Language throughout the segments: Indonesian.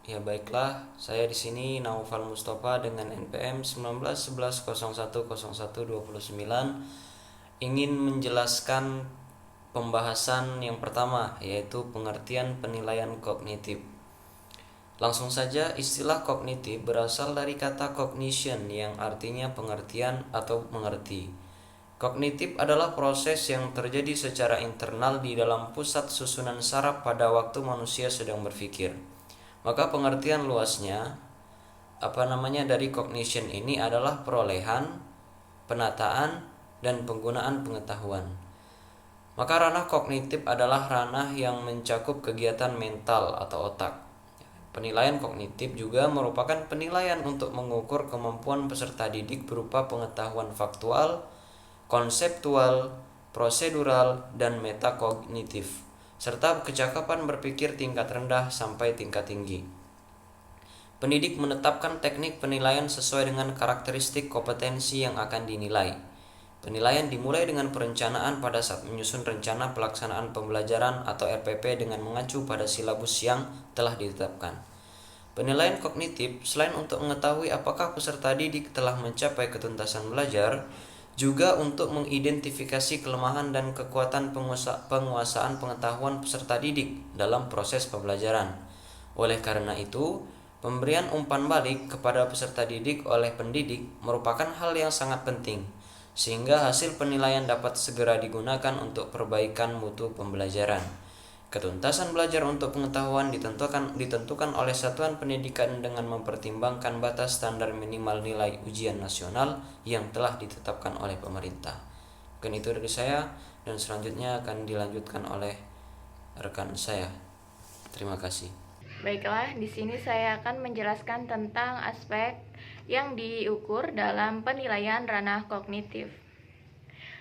Ya baiklah, saya di sini Naufal Mustafa dengan NPM 1911010129 ingin menjelaskan pembahasan yang pertama, yaitu pengertian penilaian kognitif. Langsung saja, istilah kognitif berasal dari kata cognition yang artinya pengertian atau mengerti. Kognitif adalah proses yang terjadi secara internal di dalam pusat susunan saraf pada waktu manusia sedang berpikir. Maka pengertian luasnya dari cognition ini adalah perolehan, penataan, dan penggunaan pengetahuan. Maka ranah kognitif adalah ranah yang mencakup kegiatan mental atau otak. Penilaian kognitif juga merupakan penilaian untuk mengukur kemampuan peserta didik berupa pengetahuan faktual, konseptual, prosedural, dan metakognitif, serta kecakapan berpikir tingkat rendah sampai tingkat tinggi. Pendidik menetapkan teknik penilaian sesuai dengan karakteristik kompetensi yang akan dinilai. Penilaian dimulai dengan perencanaan pada saat menyusun rencana pelaksanaan pembelajaran atau RPP dengan mengacu pada silabus yang telah ditetapkan. Penilaian kognitif selain untuk mengetahui apakah peserta didik telah mencapai ketuntasan belajar, juga untuk mengidentifikasi kelemahan dan kekuatan penguasaan pengetahuan peserta didik dalam proses pembelajaran. Oleh karena itu, pemberian umpan balik kepada peserta didik oleh pendidik merupakan hal yang sangat penting, sehingga hasil penilaian dapat segera digunakan untuk perbaikan mutu pembelajaran. Ketuntasan belajar untuk pengetahuan ditentukan oleh satuan pendidikan dengan mempertimbangkan batas standar minimal nilai ujian nasional yang telah ditetapkan oleh pemerintah. Mungkin itu dari saya, dan selanjutnya akan dilanjutkan oleh rekan saya. Terima kasih. Baiklah, di sini saya akan menjelaskan tentang aspek yang diukur dalam penilaian ranah kognitif.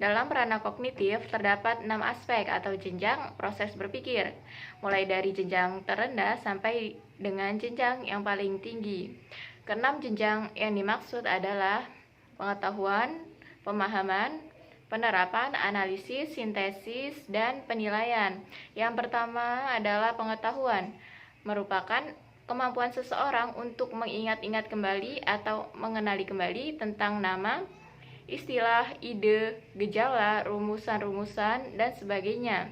Dalam ranah kognitif terdapat 6 aspek atau jenjang proses berpikir, mulai dari jenjang terendah sampai dengan jenjang yang paling tinggi. Keenam jenjang yang dimaksud adalah pengetahuan, pemahaman, penerapan, analisis, sintesis, dan penilaian. Yang pertama adalah pengetahuan, merupakan kemampuan seseorang untuk mengingat-ingat kembali atau mengenali kembali tentang nama, istilah, ide, gejala, rumusan-rumusan, dan sebagainya,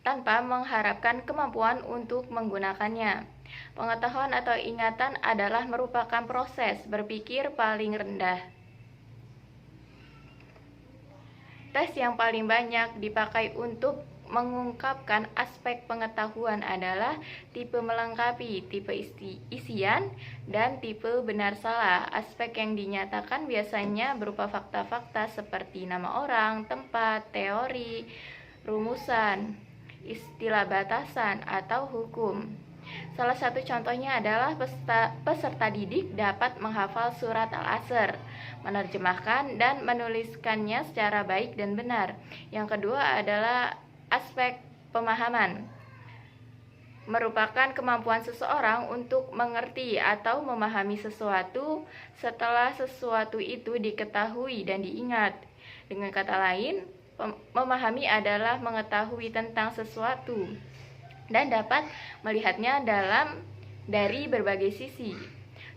tanpa mengharapkan kemampuan untuk menggunakannya. Pengetahuan atau ingatan adalah merupakan proses berpikir paling rendah. Tes yang paling banyak dipakai untuk mengungkapkan aspek pengetahuan adalah tipe melengkapi, tipe isian, dan tipe benar salah. Aspek yang dinyatakan biasanya berupa fakta-fakta seperti nama orang, tempat, teori, rumusan, istilah batasan, atau hukum. Salah satu contohnya adalah peserta didik dapat menghafal surat Al-Asr, menerjemahkan dan menuliskannya secara baik dan benar. Yang kedua adalah aspek pemahaman, merupakan kemampuan seseorang untuk mengerti atau memahami sesuatu setelah sesuatu itu diketahui dan diingat. Dengan kata lain, memahami adalah mengetahui tentang sesuatu dan dapat melihatnya dari berbagai sisi.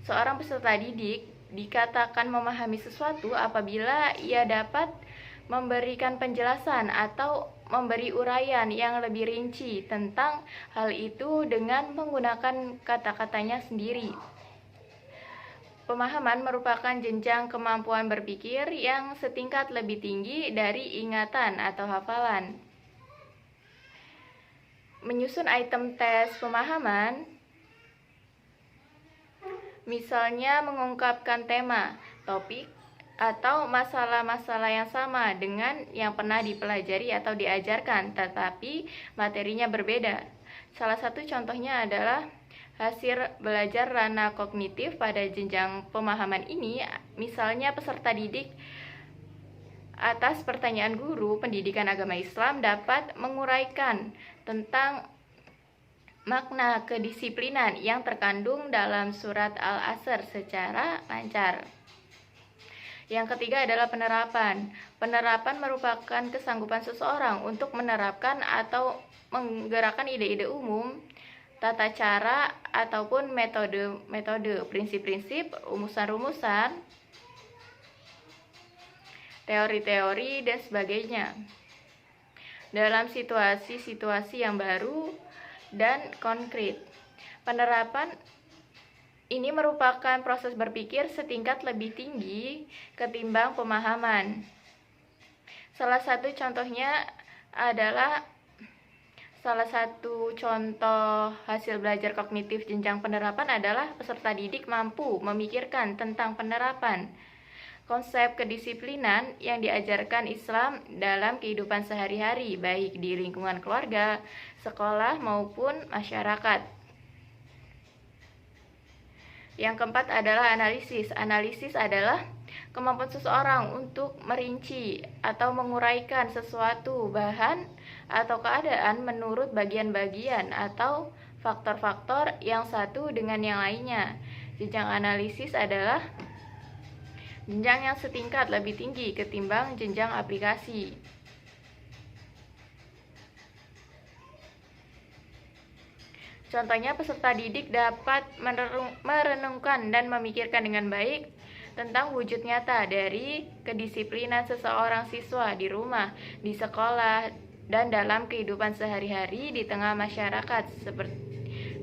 Seorang peserta didik dikatakan memahami sesuatu apabila ia dapat memberikan penjelasan atau memberi uraian yang lebih rinci tentang hal itu dengan menggunakan kata-katanya sendiri. Pemahaman merupakan jenjang kemampuan berpikir yang setingkat lebih tinggi dari ingatan atau hafalan. Menyusun item tes pemahaman, misalnya mengungkapkan tema, topik, atau masalah-masalah yang sama dengan yang pernah dipelajari atau diajarkan, tetapi materinya berbeda. Salah satu contohnya adalah hasil belajar ranah kognitif pada jenjang pemahaman ini, misalnya peserta didik atas pertanyaan guru pendidikan agama Islam dapat menguraikan tentang makna kedisiplinan yang terkandung dalam surat Al-Asr secara lancar. Yang ketiga adalah penerapan. Penerapan merupakan kesanggupan seseorang untuk menerapkan atau menggerakkan ide-ide umum, tata cara, ataupun metode, prinsip-prinsip, rumusan-rumusan, teori-teori, dan sebagainya dalam situasi-situasi yang baru dan konkret. Penerapan ini merupakan proses berpikir setingkat lebih tinggi ketimbang pemahaman. Salah satu contoh hasil belajar kognitif jenjang penerapan adalah peserta didik mampu memikirkan tentang penerapan konsep kedisiplinan yang diajarkan Islam dalam kehidupan sehari-hari, baik di lingkungan keluarga, sekolah, maupun masyarakat. Yang keempat adalah analisis. Analisis adalah kemampuan seseorang untuk merinci atau menguraikan sesuatu bahan atau keadaan menurut bagian-bagian atau faktor-faktor yang satu dengan yang lainnya. Jenjang analisis adalah jenjang yang setingkat lebih tinggi ketimbang jenjang aplikasi. Contohnya, peserta didik dapat merenungkan dan memikirkan dengan baik tentang wujud nyata dari kedisiplinan seseorang siswa di rumah, di sekolah, dan dalam kehidupan sehari-hari di tengah masyarakat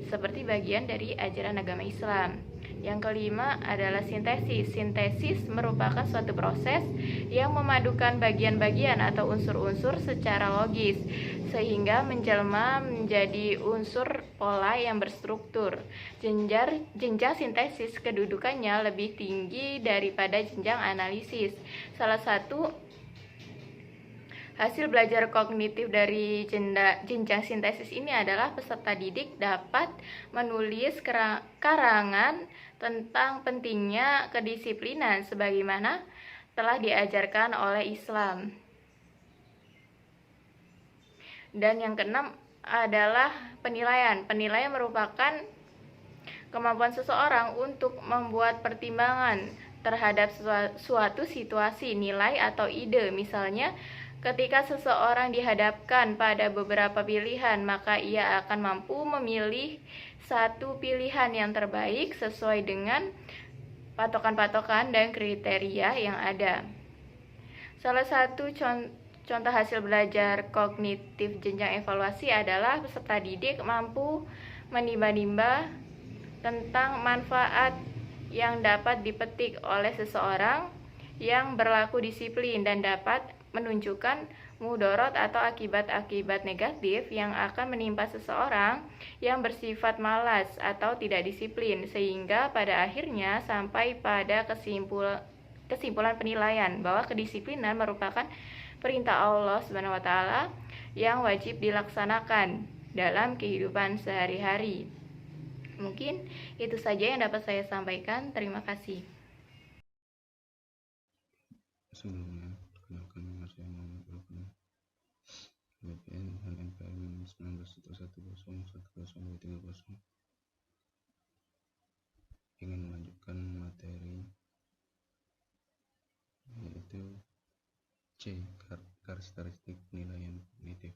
seperti bagian dari ajaran agama Islam. Yang kelima adalah sintesis. Sintesis merupakan suatu proses yang memadukan bagian-bagian atau unsur-unsur secara logis sehingga menjelma menjadi unsur pola yang berstruktur. Jenjang sintesis kedudukannya lebih tinggi daripada jenjang analisis. Salah satu hasil belajar kognitif dari jenjang sintesis ini adalah peserta didik dapat menulis karangan tentang pentingnya kedisiplinan sebagaimana telah diajarkan oleh Islam. Dan yang keenam adalah penilaian. Penilaian merupakan kemampuan seseorang untuk membuat pertimbangan terhadap suatu situasi, nilai, atau ide. Misalnya, ketika seseorang dihadapkan pada beberapa pilihan, maka ia akan mampu memilih satu pilihan yang terbaik sesuai dengan patokan-patokan dan kriteria yang ada. Salah satu contoh hasil belajar kognitif jenjang evaluasi adalah peserta didik mampu menimba-nimba tentang manfaat yang dapat dipetik oleh seseorang yang berlaku disiplin dan dapat menunjukkan mudorot atau akibat-akibat negatif yang akan menimpa seseorang yang bersifat malas atau tidak disiplin, sehingga pada akhirnya sampai pada kesimpulan penilaian bahwa kedisiplinan merupakan perintah Allah SWT yang wajib dilaksanakan dalam kehidupan sehari-hari. Mungkin itu saja yang dapat saya sampaikan. Terima kasih. Sebelumnya, perkenalkan nama saya Muhammad Rukun, BPN NPM 191110102330. Ingin melanjutkan materi yaitu C, karakteristik penilaian kognitif.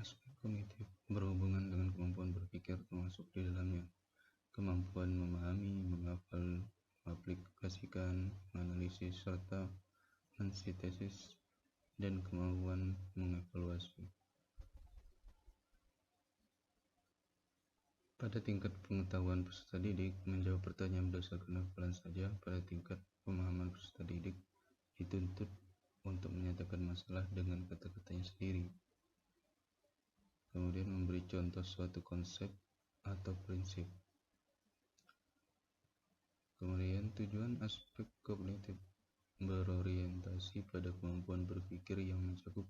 Aspek kognitif berhubungan dengan kemampuan berpikir, termasuk di dalamnya kemampuan memahami, menghafal, mengaplikasikan, menganalisis, serta mensintesis, dan kemampuan mengevaluasi. Pada tingkat pengetahuan peserta didik, menjawab pertanyaan berdasarkan hafalan saja. Pada tingkat pemahaman, peserta didik dituntut untuk menyatakan masalah dengan kata-katanya sendiri. Kemudian memberi contoh suatu konsep atau prinsip. Kemudian tujuan aspek kognitif berorientasi pada kemampuan berpikir yang mencakup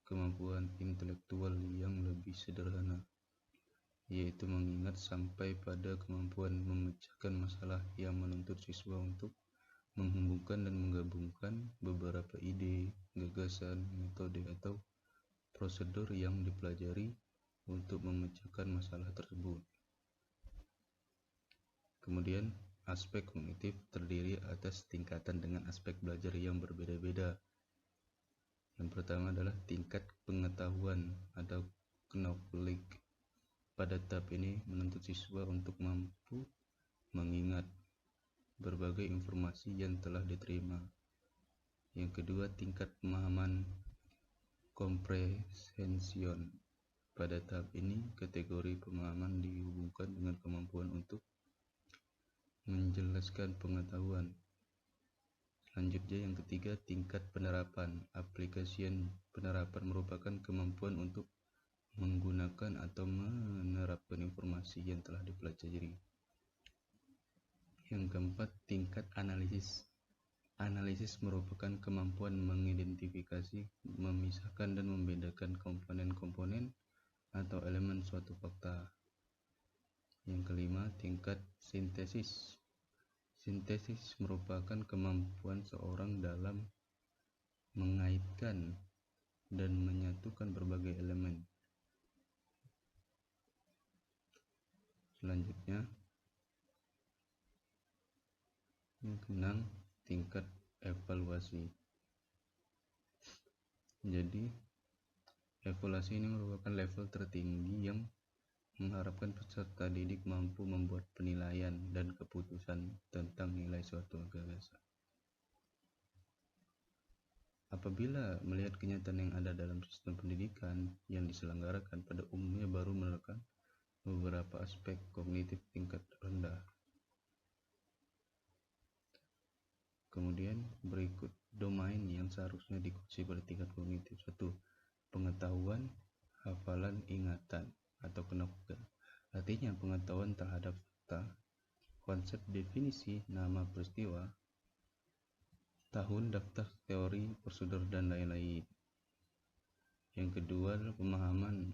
kemampuan intelektual yang lebih sederhana, yaitu mengingat sampai pada kemampuan memecahkan masalah yang menuntut siswa untuk menghubungkan dan menggabungkan beberapa ide, gagasan, metode, atau prosedur yang dipelajari untuk memecahkan masalah tersebut. Kemudian aspek kognitif terdiri atas tingkatan dengan aspek belajar yang berbeda-beda. Yang pertama adalah tingkat pengetahuan atau knowledge. Pada tahap ini menuntut siswa untuk mampu mengingat berbagai informasi yang telah diterima. Yang kedua, tingkat pemahaman comprehension. Pada tahap ini, kategori pemahaman dihubungkan dengan kemampuan untuk menjelaskan pengetahuan. Selanjutnya yang ketiga, tingkat penerapan. Application. Penerapan merupakan kemampuan untuk menggunakan atau menerapkan informasi yang telah dipelajari. Yang keempat, tingkat analisis. Analisis merupakan kemampuan mengidentifikasi, memisahkan dan membedakan komponen-komponen atau elemen suatu fakta. Yang kelima, tingkat sintesis. Sintesis merupakan kemampuan seorang dalam mengaitkan dan menyatukan berbagai elemen. Selanjutnya, yang keenam, tingkat evaluasi. Jadi, evaluasi ini merupakan level tertinggi yang mengharapkan peserta didik mampu membuat penilaian dan keputusan tentang nilai suatu gagasan. Apabila melihat kenyataan yang ada dalam sistem pendidikan yang diselenggarakan, pada umumnya baru menekan beberapa aspek kognitif tingkat rendah. Kemudian berikut domain yang seharusnya dikuasai pada tingkat kognitif. 1. Pengetahuan, hafalan, ingatan atau knowledge. Artinya pengetahuan terhadap fakta, konsep, definisi, nama, peristiwa, tahun, daftar, teori, prosedur, dan lain-lain. Yang kedua adalah pemahaman.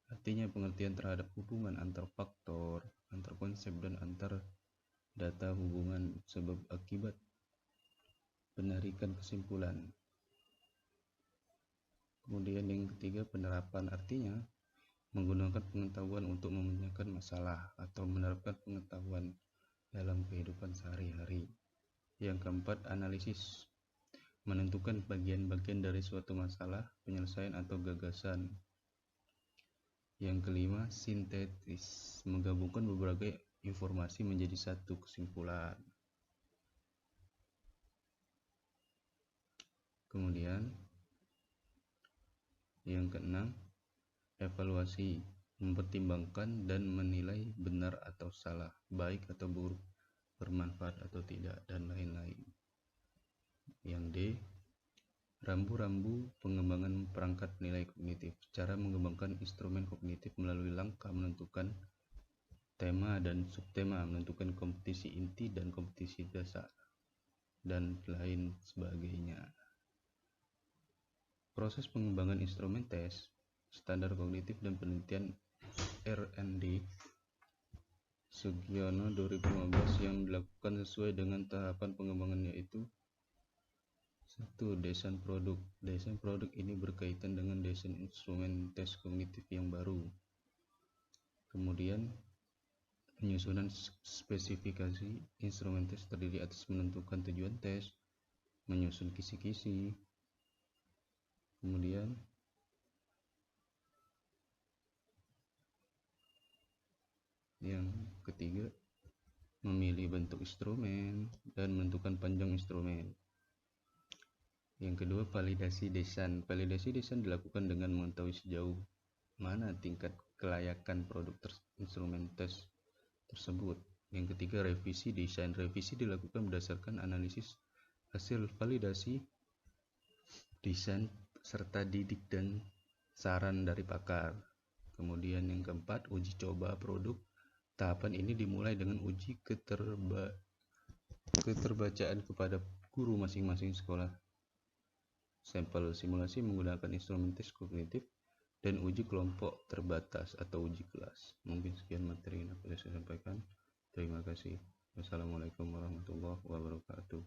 Artinya pengertian terhadap hubungan antar faktor, antar konsep, dan antar data, hubungan sebab akibat, penarikan kesimpulan. Kemudian yang ketiga, penerapan. Artinya menggunakan pengetahuan untuk memecahkan masalah atau menerapkan pengetahuan dalam kehidupan sehari-hari. Yang keempat, analisis. Menentukan bagian-bagian dari suatu masalah, penyelesaian atau gagasan. Yang kelima, sintetis. Menggabungkan beberapa informasi menjadi satu kesimpulan. Kemudian yang keenam, evaluasi. Mempertimbangkan dan menilai benar atau salah, baik atau buruk, bermanfaat atau tidak, dan lain-lain. Yang D, rambu-rambu pengembangan perangkat nilai kognitif. Cara mengembangkan instrumen kognitif melalui langkah menentukan tema dan subtema, menentukan kompetisi inti dan kompetisi dasar, dan lain sebagainya. Proses pengembangan instrumen tes, standar kognitif dan penelitian R&D Sugiono 2015 yang dilakukan sesuai dengan tahapan pengembangan, yaitu 1. Desain produk. Desain produk ini berkaitan dengan desain instrumen tes kognitif yang baru. Kemudian penyusunan spesifikasi instrumen tes terdiri atas menentukan tujuan tes, menyusun kisi-kisi. Kemudian yang ketiga, memilih bentuk instrumen dan menentukan panjang instrumen. Yang kedua, validasi desain. Validasi desain dilakukan dengan mengetahui sejauh mana tingkat kelayakan produk instrumen tes tersebut. Yang ketiga, revisi desain. Revisi dilakukan berdasarkan analisis hasil validasi desain serta didik dan saran dari pakar. Kemudian yang keempat, uji coba produk. Tahapan ini dimulai dengan uji keterbacaan kepada guru masing-masing sekolah, sampel simulasi menggunakan instrumen tes kognitif, dan uji kelompok terbatas atau uji kelas. Mungkin sekian materi yang dapat saya sampaikan. Terima kasih. Wassalamualaikum warahmatullahi wabarakatuh.